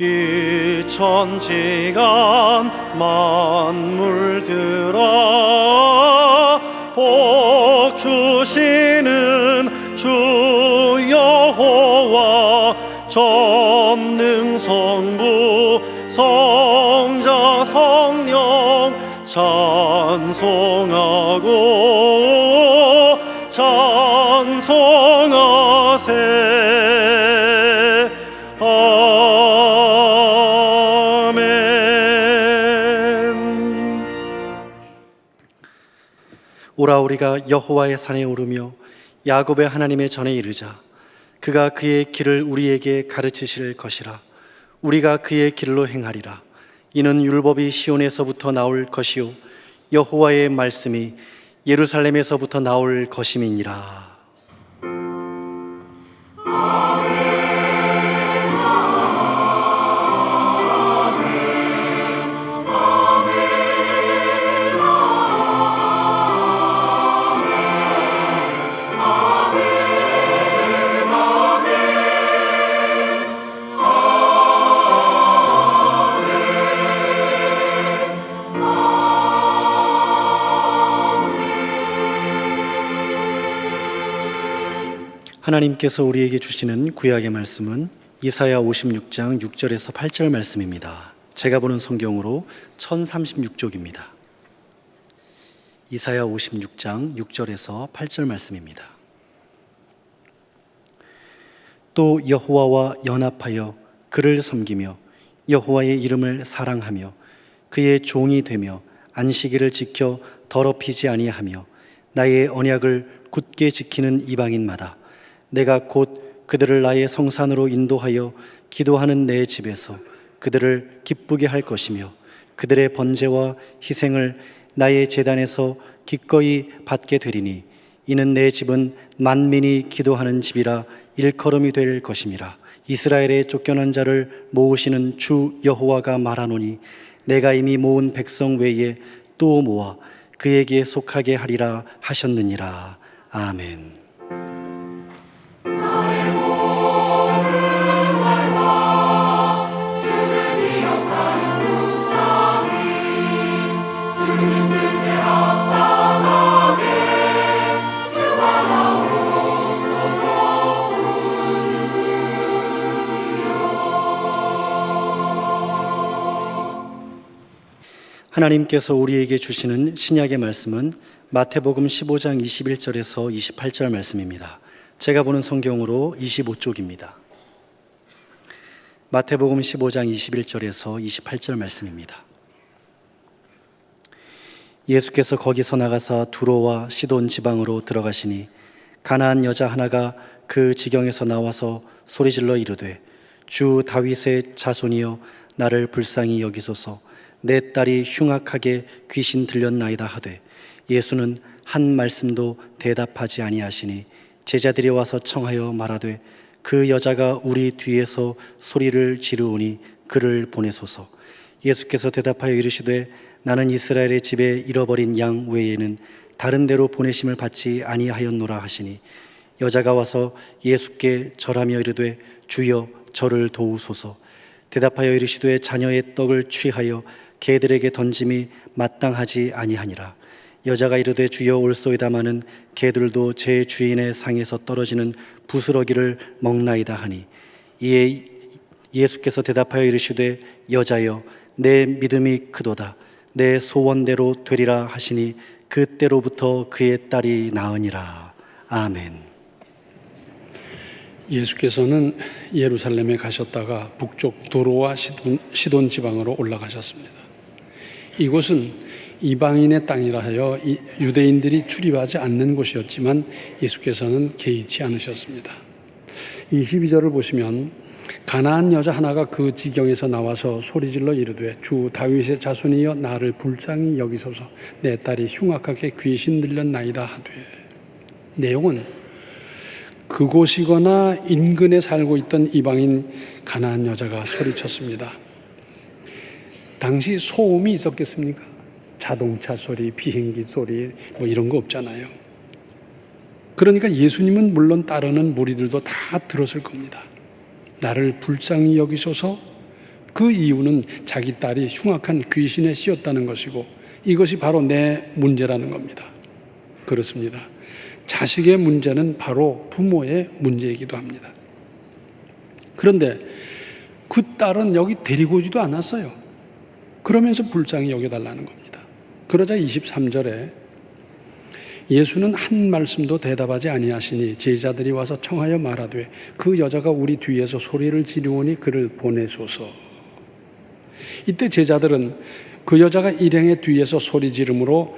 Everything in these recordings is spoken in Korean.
이 천지간 만물들아 복 주시는 주 여호와 전능성부 성자 성령 찬송하고 찬송하세. 아멘. 오라 우리가 여호와의 산에 오르며 야곱의 하나님의 전에 이르자. 그가 그의 길을 우리에게 가르치실 것이라. 우리가 그의 길로 행하리라. 이는 율법이 시온에서부터 나올 것이요 여호와의 말씀이 예루살렘에서부터 나올 것임이니라. 하나님께서 우리에게 주시는 구약의 말씀은 이사야 56장 6절에서 8절 말씀입니다. 제가 보는 성경으로 1036쪽입니다. 이사야 56장 6절에서 8절 말씀입니다. 또 여호와와 연합하여 그를 섬기며 여호와의 이름을 사랑하며 그의 종이 되며 안식일을 지켜 더럽히지 아니하며 나의 언약을 굳게 지키는 이방인마다 내가 곧 그들을 나의 성산으로 인도하여 기도하는 내 집에서 그들을 기쁘게 할 것이며 그들의 번제와 희생을 나의 제단에서 기꺼이 받게 되리니 이는 내 집은 만민이 기도하는 집이라 일컬음이 될 것임이라. 이스라엘의 쫓겨난 자를 모으시는 주 여호와가 말하노니 내가 이미 모은 백성 외에 또 모아 그에게 속하게 하리라 하셨느니라. 아멘. 하나님께서 우리에게 주시는 신약의 말씀은 마태복음 15장 21절에서 28절 말씀입니다. 제가 보는 성경으로 25쪽입니다. 마태복음 15장 21절에서 28절 말씀입니다. 예수께서 거기서 나가사 두로와 시돈 지방으로 들어가시니 가나안 여자 하나가 그 지경에서 나와서 소리질러 이르되 주 다윗의 자손이여 나를 불쌍히 여기소서. 내 딸이 흉악하게 귀신 들렸나이다 하되 예수는 한 말씀도 대답하지 아니하시니 제자들이 와서 청하여 말하되 그 여자가 우리 뒤에서 소리를 지르오니 그를 보내소서. 예수께서 대답하여 이르시되 나는 이스라엘의 집에 잃어버린 양 외에는 다른 데로 보내심을 받지 아니하였노라 하시니 여자가 와서 예수께 절하며 이르되 주여 저를 도우소서. 대답하여 이르시되 자녀의 떡을 취하여 개들에게 던짐이 마땅하지 아니하니라. 여자가 이르되 주여 올소이다마는 개들도 제 주인의 상에서 떨어지는 부스러기를 먹나이다 하니 이에 예수께서 대답하여 이르시되 여자여 내 믿음이 크도다. 내 소원대로 되리라 하시니 그때로부터 그의 딸이 나으니라. 아멘. 예수께서는 예루살렘에 가셨다가 북쪽 도로와 시돈 지방으로 올라가셨습니다. 이곳은 이방인의 땅이라 하여 유대인들이 출입하지 않는 곳이었지만 예수께서는 개의치 않으셨습니다. 22절을 보시면 가나안 여자 하나가 그 지경에서 나와서 소리질러 이르되 주 다윗의 자손이여 나를 불쌍히 여기소서. 내 딸이 흉악하게 귀신 들렸나이다 하되, 내용은 그곳이거나 인근에 살고 있던 이방인 가나안 여자가 소리쳤습니다. 당시 소음이 있었겠습니까? 자동차 소리, 비행기 소리 뭐 이런 거 없잖아요. 그러니까 예수님은 물론 따르는 무리들도 다 들었을 겁니다. 나를 불쌍히 여기소서, 그 이유는 자기 딸이 흉악한 귀신에 씌었다는 것이고 이것이 바로 내 문제라는 겁니다. 그렇습니다. 자식의 문제는 바로 부모의 문제이기도 합니다. 그런데 그 딸은 여기 데리고 오지도 않았어요. 그러면서 불쌍히 여겨달라는 겁니다. 그러자 23절에 예수는 한 말씀도 대답하지 아니하시니 제자들이 와서 청하여 말하되 그 여자가 우리 뒤에서 소리를 지르오니 그를 보내소서. 이때 제자들은 그 여자가 일행의 뒤에서 소리 지름으로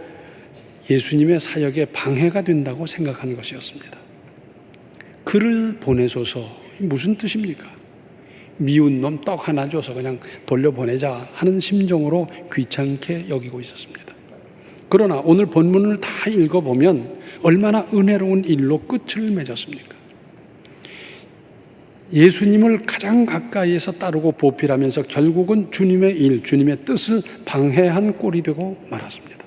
예수님의 사역에 방해가 된다고 생각한 것이었습니다. 그를 보내소서, 무슨 뜻입니까? 미운 놈 떡 하나 줘서 그냥 돌려보내자 하는 심정으로 귀찮게 여기고 있었습니다. 그러나 오늘 본문을 다 읽어보면 얼마나 은혜로운 일로 끝을 맺었습니까? 예수님을 가장 가까이에서 따르고 보필하면서 결국은 주님의 일, 주님의 뜻을 방해한 꼴이 되고 말았습니다.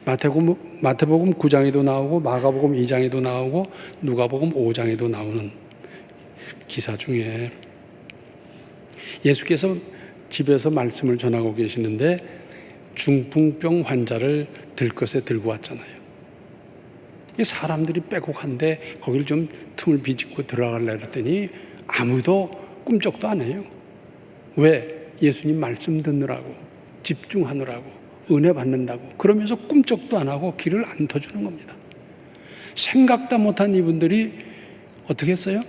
마태복음 9장에도 나오고 마가복음 2장에도 나오고 누가복음 5장에도 나오는 기사 중에 예수께서 집에서 말씀을 전하고 계시는데 중풍병 환자를 들것에 들고 왔잖아요. 사람들이 빼곡한데 거기를 좀 틈을 비집고 들어가려고 했더니 아무도 꿈쩍도 안 해요. 왜? 예수님 말씀 듣느라고, 집중하느라고, 은혜 받는다고 그러면서 꿈쩍도 안 하고 길을 안 터주는 겁니다. 생각도 못한 이분들이 어떻게 했어요?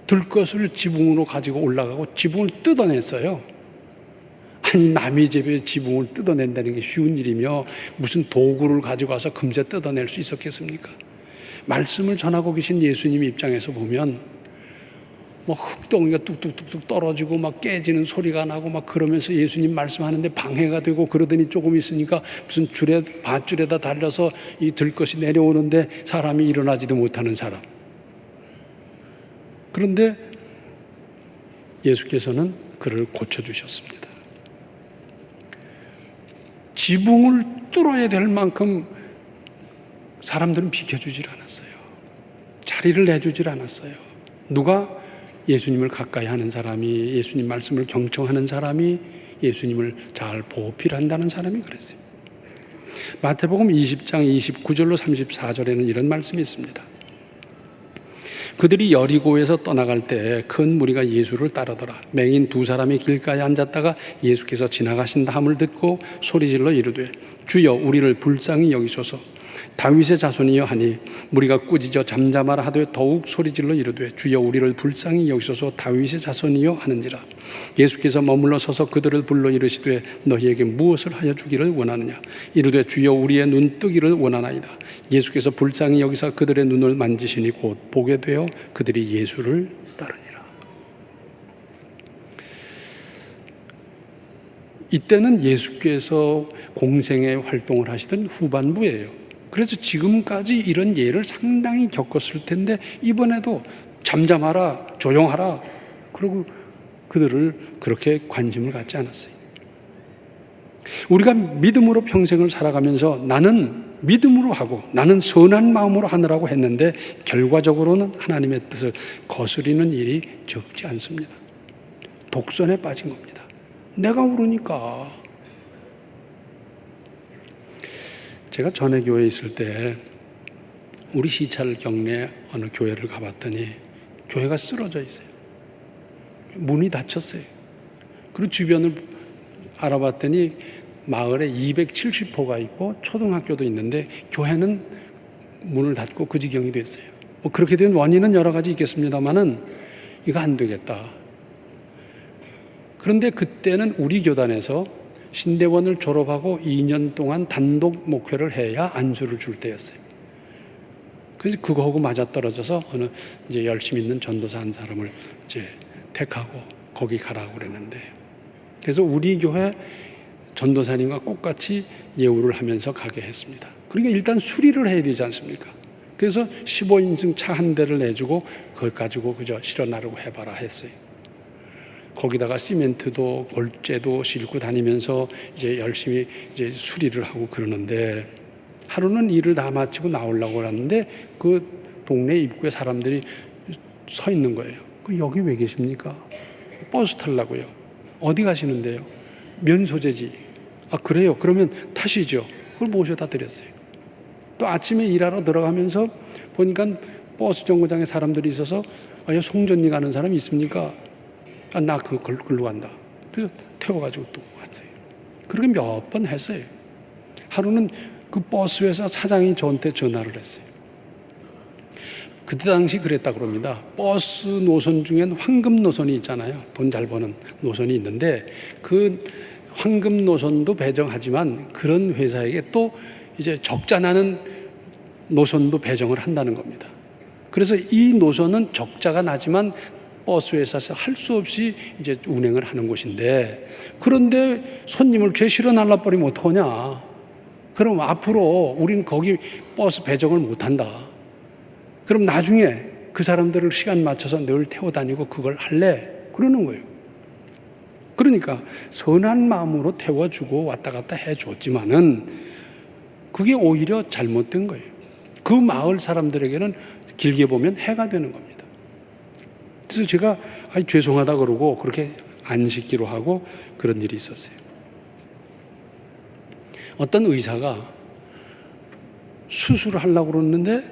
들것을 지붕으로 가지고 올라가고 지붕을 뜯어냈어요. 아니 남의 집에 지붕을 뜯어낸다는 게 쉬운 일이며 무슨 도구를 가지고 와서 금세 뜯어낼 수 있었겠습니까? 말씀을 전하고 계신 예수님 입장에서 보면 뭐 흙덩이가 뚝뚝뚝뚝 떨어지고 막 깨지는 소리가 나고 막 그러면서 예수님 말씀하는데 방해가 되고 그러더니 조금 있으니까 무슨 밧줄에다 달려서 이 들것이 내려오는데 사람이 일어나지도 못하는 사람. 그런데 예수께서는 그를 고쳐주셨습니다. 지붕을 뚫어야 될 만큼 사람들은 비켜주질 않았어요. 자리를 내주질 않았어요. 누가? 예수님을 가까이 하는 사람이, 예수님 말씀을 경청하는 사람이, 예수님을 잘 보필한다는 사람이 그랬어요. 마태복음 20장 29절로 34절에는 이런 말씀이 있습니다. 그들이 여리고에서 떠나갈 때 큰 무리가 예수를 따르더라. 맹인 두 사람이 길가에 앉았다가 예수께서 지나가신다 함을 듣고 소리질러 이르되 주여 우리를 불쌍히 여기소서. 다윗의 자손이여 하니 무리가 꾸짖어 잠잠하라 하되 더욱 소리질러 이르되 주여 우리를 불쌍히 여기소서. 다윗의 자손이여 하는지라. 예수께서 머물러 서서 그들을 불러 이르시되 너희에게 무엇을 하여 주기를 원하느냐. 이르되 주여 우리의 눈 뜨기를 원하나이다. 예수께서 불쌍히 여기사 그들의 눈을 만지시니 곧 보게 되어 그들이 예수를 따르니라. 이때는 예수께서 공생의 활동을 하시던 후반부예요. 그래서 지금까지 이런 예를 상당히 겪었을 텐데 이번에도 잠잠하라, 조용하라 그러고 그들을 그렇게 관심을 갖지 않았어요. 우리가 믿음으로 평생을 살아가면서 나는 믿음으로 하고 나는 선한 마음으로 하느라고 했는데 결과적으로는 하나님의 뜻을 거스리는 일이 적지 않습니다. 독선에 빠진 겁니다. 내가 모르니까. 제가 전에 교회에 있을 때 우리 시찰 경내 어느 교회를 가봤더니 교회가 쓰러져 있어요. 문이 닫혔어요. 그리고 주변을 알아봤더니 마을에 270호가 있고 초등학교도 있는데 교회는 문을 닫고 그 지경이 됐어요. 뭐 그렇게 된 원인은 여러 가지 있겠습니다만은 이거 안 되겠다. 그런데 그때는 우리 교단에서 신대원을 졸업하고 2년 동안 단독 목회를 해야 안수를 줄 때였어요. 그래서 그거하고 맞아떨어져서 어느 이제 열심히 있는 전도사 한 사람을 이제 택하고 거기 가라고 그랬는데, 그래서 우리 교회 전도사님과 똑같이 예우를 하면서 가게 했습니다. 그러니까 일단 수리를 해야 되지 않습니까? 그래서 15인승 차 한 대를 내주고 그걸 가지고 그저 실어 나르고 해봐라 했어요. 거기다가 시멘트도 골재도 싣고 다니면서 이제 열심히 이제 수리를 하고 그러는데, 하루는 일을 다 마치고 나오려고 하는데 그 동네 입구에 사람들이 서 있는 거예요. 여기 왜 계십니까? 버스 타려고요. 어디 가시는데요? 면소재지. 아, 그래요? 그러면 타시죠. 그걸 모셔다 드렸어요. 또 아침에 일하러 들어가면서 보니까 버스 정거장에 사람들이 있어서 아, 송전리 가는 사람이 있습니까? 아, 나 글로 간다. 그래서 태워가지고 또 왔어요. 그렇게 몇 번 했어요. 하루는 그 버스 회사 사장이 저한테 전화를 했어요. 그때 당시 그랬다 그럽니다. 버스 노선 중엔 황금 노선이 있잖아요. 돈 잘 버는 노선이 있는데 그 황금 노선도 배정하지만 그런 회사에게 또 이제 적자 나는 노선도 배정을 한다는 겁니다. 그래서 이 노선은 적자가 나지만 버스 회사에서 할 수 없이 이제 운행을 하는 곳인데, 그런데 손님을 죄 실어 날라버리면 어떡하냐? 그럼 앞으로 우린 거기 버스 배정을 못 한다. 그럼 나중에 그 사람들을 시간 맞춰서 늘 태워 다니고 그걸 할래? 그러는 거예요. 그러니까 선한 마음으로 태워주고 왔다 갔다 해줬지만은 그게 오히려 잘못된 거예요. 그 마을 사람들에게는 길게 보면 해가 되는 겁니다. 그래서 제가 죄송하다 그러고 그렇게 안 씻기로 하고 그런 일이 있었어요. 어떤 의사가 수술을 하려고 그러는데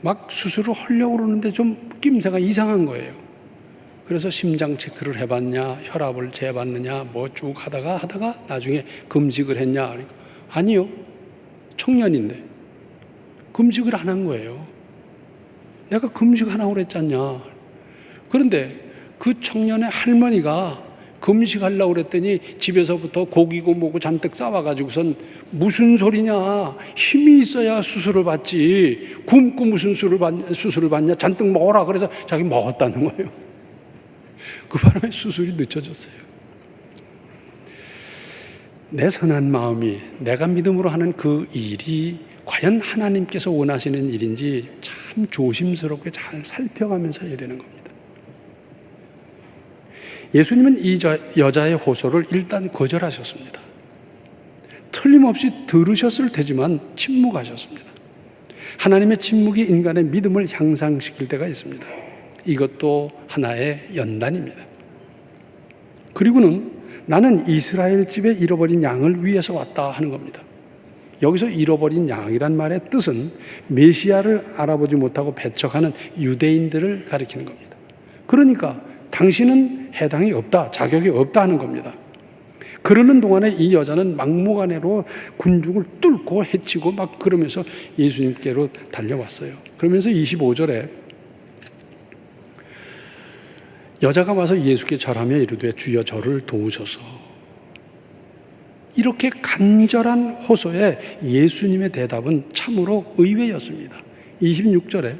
막 수술을 하려고 그러는데 좀 낌새가 이상한 거예요. 그래서 심장 체크를 해봤냐, 혈압을 재봤느냐, 뭐 쭉 하다가 나중에 금식을 했냐. 아니요. 청년인데 금식을 안 한 거예요. 내가 금식하라고 그랬잖냐. 그런데 그 청년의 할머니가 금식하려고 그랬더니 집에서부터 고기고 뭐고 잔뜩 싸와가지고선 무슨 소리냐, 힘이 있어야 수술을 받지, 굶고 무슨 수술을 받냐, 잔뜩 먹어라. 그래서 자기 먹었다는 거예요. 그 바람에 수술이 늦춰졌어요. 내 선한 마음이, 내가 믿음으로 하는 그 일이 과연 하나님께서 원하시는 일인지 참 조심스럽게 잘 살펴가면서 해야 되는 겁니다. 예수님은 이 여자의 호소를 일단 거절하셨습니다. 틀림없이 들으셨을 테지만 침묵하셨습니다. 하나님의 침묵이 인간의 믿음을 향상시킬 때가 있습니다. 이것도 하나의 연단입니다. 그리고는 나는 이스라엘 집에 잃어버린 양을 위해서 왔다 하는 겁니다. 여기서 잃어버린 양이란 말의 뜻은 메시아를 알아보지 못하고 배척하는 유대인들을 가리키는 겁니다. 그러니까 당신은 해당이 없다, 자격이 없다 하는 겁니다. 그러는 동안에 이 여자는 막무가내로 군중을 뚫고 해치고 막 그러면서 예수님께로 달려왔어요. 그러면서 25절에 여자가 와서 예수께 절하며 이르되 주여 저를 도우소서. 이렇게 간절한 호소에 예수님의 대답은 참으로 의외였습니다. 26절에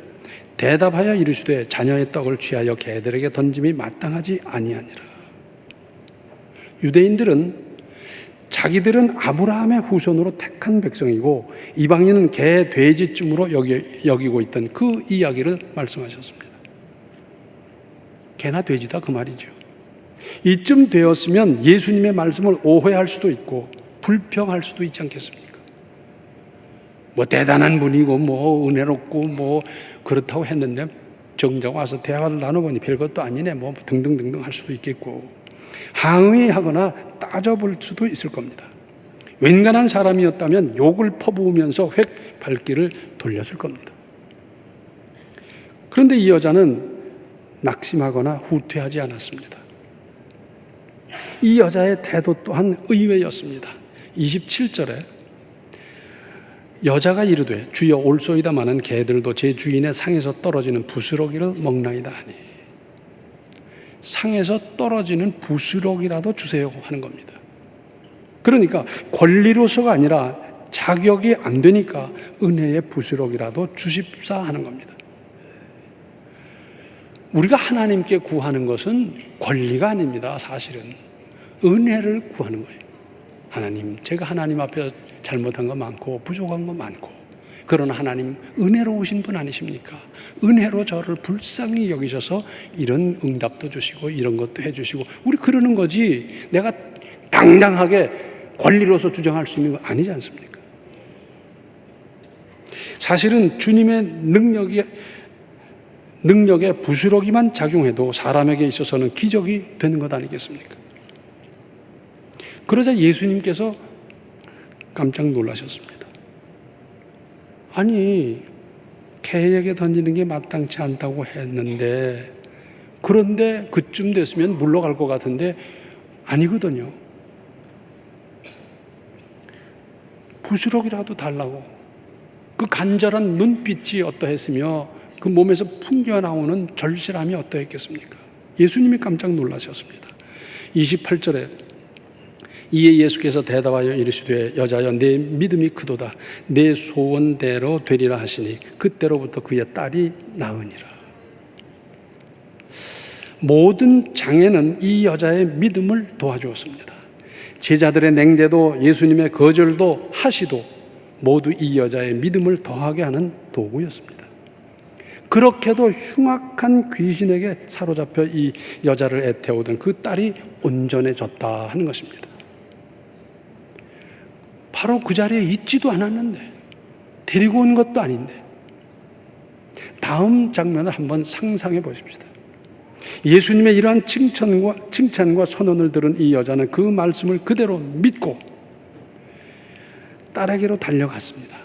대답하여 이르시되 자녀의 떡을 취하여 개들에게 던짐이 마땅하지 아니하니라. 유대인들은 자기들은 아브라함의 후손으로 택한 백성이고 이방인은 개, 돼지쯤으로 여기고 있던 그 이야기를 말씀하셨습니다. 개나 돼지다 그 말이죠. 이쯤 되었으면 예수님의 말씀을 오해할 수도 있고 불평할 수도 있지 않겠습니까? 뭐 대단한 분이고 뭐 은혜롭고 뭐 그렇다고 했는데 정작 와서 대화를 나눠보니 별것도 아니네 뭐 등등등등 할 수도 있겠고 항의하거나 따져볼 수도 있을 겁니다. 웬간한 사람이었다면 욕을 퍼부으면서 획 발길을 돌렸을 겁니다. 그런데 이 여자는 낙심하거나 후퇴하지 않았습니다. 이 여자의 태도 또한 의외였습니다. 27절에 여자가 이르되 주여 올소이다마는 개들도 제 주인의 상에서 떨어지는 부스러기를 먹나이다 하니, 상에서 떨어지는 부스러기라도 주세요 하는 겁니다. 그러니까 권리로서가 아니라 자격이 안 되니까 은혜의 부스러기라도 주십사 하는 겁니다. 우리가 하나님께 구하는 것은 권리가 아닙니다. 사실은 은혜를 구하는 거예요. 하나님, 제가 하나님 앞에 잘못한 거 많고 부족한 거 많고, 그러나 하나님 은혜로우신 분 아니십니까? 은혜로 저를 불쌍히 여기셔서 이런 응답도 주시고 이런 것도 해주시고, 우리 그러는 거지 내가 당당하게 권리로서 주장할 수 있는 거 아니지 않습니까? 능력에 부스러기만 작용해도 사람에게 있어서는 기적이 되는 것 아니겠습니까? 그러자 예수님께서 깜짝 놀라셨습니다. 아니, 개에게 던지는 게 마땅치 않다고 했는데, 그런데 그쯤 됐으면 물러갈 것 같은데 아니거든요. 부스러기라도 달라고. 그 간절한 눈빛이 어떠했으며 그 몸에서 풍겨나오는 절실함이 어떠했겠습니까? 예수님이 깜짝 놀라셨습니다. 28절에 이에 예수께서 대답하여 이르시되 여자여 내 믿음이 크도다 내 소원대로 되리라 하시니 그때로부터 그의 딸이 나으니라. 모든 장애는 이 여자의 믿음을 도와주었습니다. 제자들의 냉대도 예수님의 거절도 하시도 모두 이 여자의 믿음을 더하게 하는 도구였습니다. 그렇게도 흉악한 귀신에게 사로잡혀 이 여자를 애태우던 그 딸이 온전해졌다 하는 것입니다. 바로 그 자리에 있지도 않았는데, 데리고 온 것도 아닌데, 다음 장면을 한번 상상해 보십시다. 예수님의 이러한 칭찬과 선언을 들은 이 여자는 그 말씀을 그대로 믿고 딸에게로 달려갔습니다.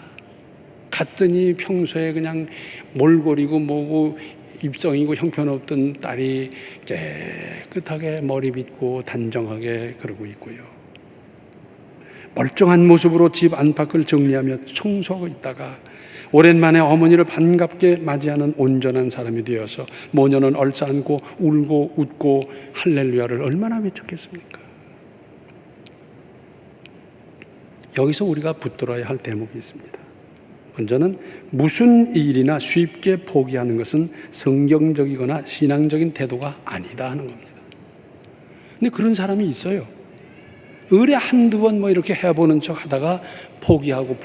갔더니 평소에 그냥 몰골이고 뭐고 입성이고 형편없던 딸이 깨끗하게 머리 빗고 단정하게 그러고 있고요. 멀쩡한 모습으로 집 안팎을 정리하며 청소하고 있다가 오랜만에 어머니를 반갑게 맞이하는 온전한 사람이 되어서 모녀는 얼싸안고 울고 웃고 할렐루야를 얼마나 외쳤겠습니까? 여기서 우리가 붙들어야 할 대목이 있습니다. 먼저는 무슨 일이나 쉽게 포기하는 것은 성경적이거나 신앙적인 태도가 아니다 하는 겁니다. 근데 그런 사람이 있어요. 의뢰 한두 번 뭐 이렇게 해보는 척 하다가 포기하고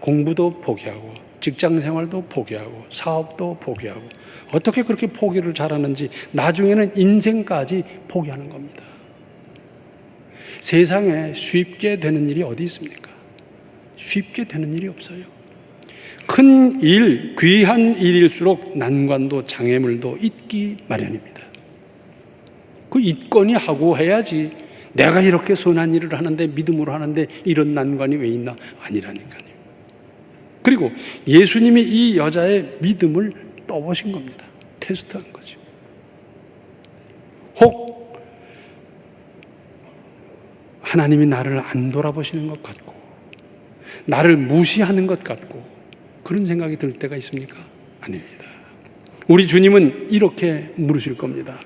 공부도 포기하고 직장 생활도 포기하고 사업도 포기하고 어떻게 그렇게 포기를 잘하는지 나중에는 인생까지 포기하는 겁니다. 세상에 쉽게 되는 일이 어디 있습니까? 쉽게 되는 일이 없어요. 큰 일, 귀한 일일수록 난관도 장애물도 있기 마련입니다. 그 있거니 하고 해야지. 내가 이렇게 선한 일을 하는데 믿음으로 하는데 이런 난관이 왜 있나? 아니라니까요. 그리고 예수님이 이 여자의 믿음을 떠보신 겁니다. 테스트한 거죠. 혹 하나님이 나를 안 돌아보시는 것 같고 나를 무시하는 것 같고 그런 생각이 들 때가 있습니까? 아닙니다. 우리 주님은 이렇게 물으실 겁니다.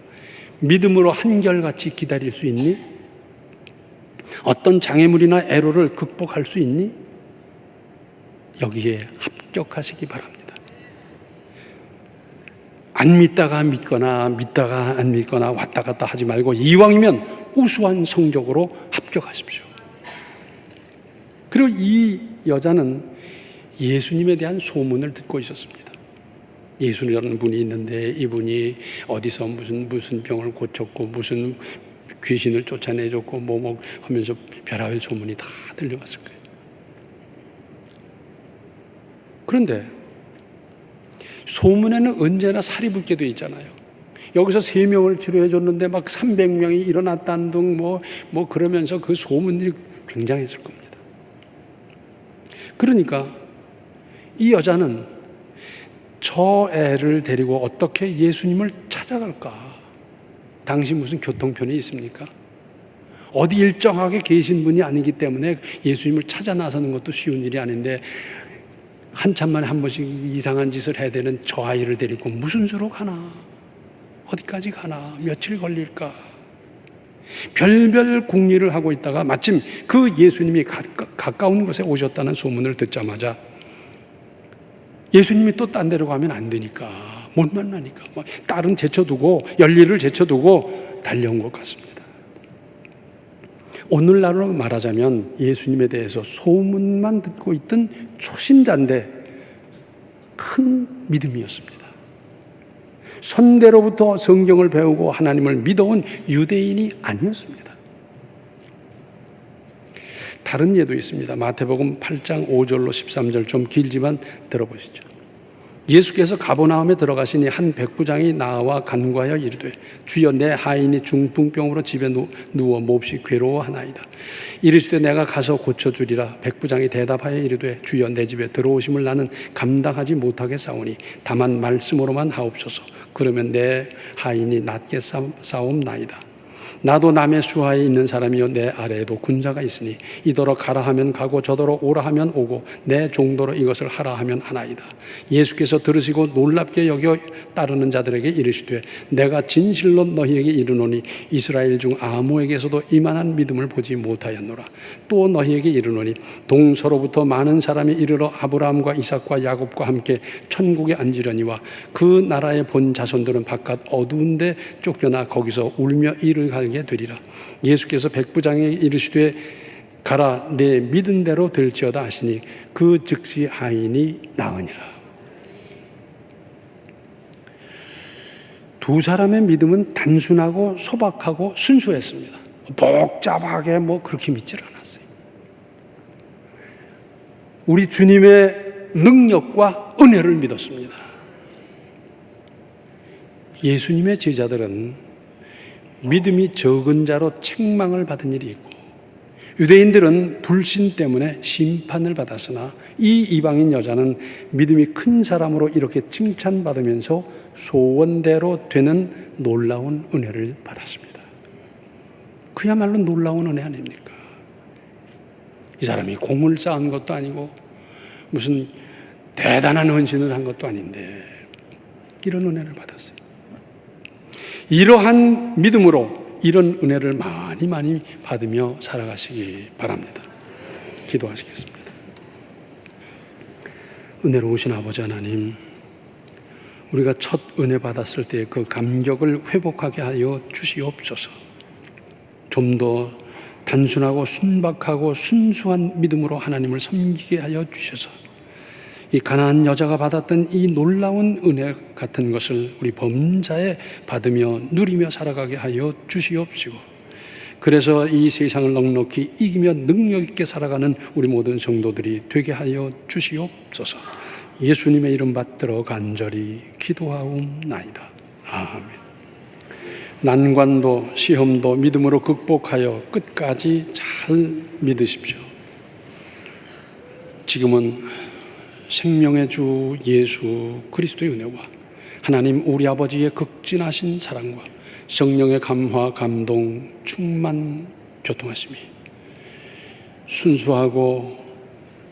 믿음으로 한결같이 기다릴 수 있니? 어떤 장애물이나 애로를 극복할 수 있니? 여기에 합격하시기 바랍니다. 안 믿다가 믿거나 믿다가 안 믿거나 왔다 갔다 하지 말고 이왕이면 우수한 성적으로 합격하십시오. 그리고 이 여자는 예수님에 대한 소문을 듣고 있었습니다. 예수라는 분이 있는데 이분이 어디서 무슨 병을 고쳤고 무슨 귀신을 쫓아내줬고 뭐 하면서 별하별 소문이 다 들려왔을 거예요. 그런데 소문에는 언제나 살이 붙게 돼 있잖아요. 여기서 3명을 치료해 줬는데 막 300명이 일어났다는 등 뭐 그러면서 그 소문들이 굉장했을 겁니다. 그러니까 이 여자는 저 애를 데리고 어떻게 예수님을 찾아갈까? 당시 무슨 교통편이 있습니까? 어디 일정하게 계신 분이 아니기 때문에 예수님을 찾아 나서는 것도 쉬운 일이 아닌데 한참만에 한 번씩 이상한 짓을 해야 되는 저 아이를 데리고 무슨 수로 가나? 어디까지 가나? 며칠 걸릴까? 별별 궁리를 하고 있다가 마침 그 예수님이 가까운 곳에 오셨다는 소문을 듣자마자 예수님이 또 딴 데로 가면 안 되니까 못 만나니까 딸은 제쳐두고 열일을 제쳐두고 달려온 것 같습니다. 오늘날로 말하자면 예수님에 대해서 소문만 듣고 있던 초신자인데 큰 믿음이었습니다. 선대로부터 성경을 배우고 하나님을 믿어온 유대인이 아니었습니다. 다른 예도 있습니다. 마태복음 8장 5절로 13절 좀 길지만 들어보시죠. 예수께서 가버나움에 들어가시니 한 백부장이 나와 간구하여 이르되 주여 내 하인이 중풍병으로 집에 누워 몹시 괴로워하나이다. 이르시되 내가 가서 고쳐주리라. 백부장이 대답하여 이르되 주여 내 집에 들어오심을 나는 감당하지 못하겠사오니 다만 말씀으로만 하옵소서. 그러면 내 하인이 낫게 싸움나이다. 나도 남의 수하에 있는 사람이요 내 아래에도 군자가 있으니 이더러 가라 하면 가고 저더러 오라 하면 오고 내 종도로 이것을 하라 하면 하나이다. 예수께서 들으시고 놀랍게 여겨 따르는 자들에게 이르시되 내가 진실로 너희에게 이르노니 이스라엘 중 아무에게서도 이만한 믿음을 보지 못하였노라. 또 너희에게 이르노니 동서로부터 많은 사람이 이르러 아브라함과 이삭과 야곱과 함께 천국에 앉으려니와 그 나라의 본 자손들은 바깥 어두운 데 쫓겨나 거기서 울며 이를 가게 되리라. 예수께서 백부장에게 이르시되 가라 내 믿은 대로 될지어다 하시니 그 즉시 하인이 나으니라. 두 사람의 믿음은 단순하고 소박하고 순수했습니다. 복잡하게 그렇게 믿질 않았어요. 우리 주님의 능력과 은혜를 믿었습니다. 예수님의 제자들은 믿음이 적은 자로 책망을 받은 일이 있고 유대인들은 불신 때문에 심판을 받았으나 이 이방인 여자는 믿음이 큰 사람으로 이렇게 칭찬받으면서 소원대로 되는 놀라운 은혜를 받았습니다. 그야말로 놀라운 은혜 아닙니까? 이 사람이 공을 쌓은 것도 아니고 무슨 대단한 헌신을 한 것도 아닌데 이런 은혜를 받았어요. 이러한 믿음으로 이런 은혜를 많이 받으며 살아가시기 바랍니다. 기도하시겠습니다. 은혜로우신 아버지 하나님, 우리가 첫 은혜 받았을 때 그 감격을 회복하게 하여 주시옵소서. 좀 더 단순하고 순박하고 순수한 믿음으로 하나님을 섬기게 하여 주셔서 이 가나안 여자가 받았던 이 놀라운 은혜 같은 것을 우리 범자에 받으며 누리며 살아가게 하여 주시옵시고, 그래서 이 세상을 넉넉히 이기며 능력 있게 살아가는 우리 모든 성도들이 되게 하여 주시옵소서. 예수님의 이름 받들어 간절히 기도하옵나이다. 아멘. 난관도 시험도 믿음으로 극복하여 끝까지 잘 믿으십시오. 지금은 생명의 주 예수 그리스도의 은혜와 하나님 우리 아버지의 극진하신 사랑과 성령의 감화, 감동, 충만, 교통하심이 순수하고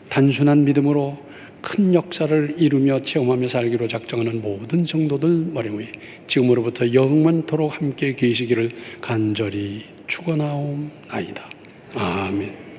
단순한 믿음으로 큰 역사를 이루며 체험하며 살기로 작정하는 모든 성도들 머리 위에 지금으로부터 영원토록 함께 계시기를 간절히 축원하옵나이다. 아멘.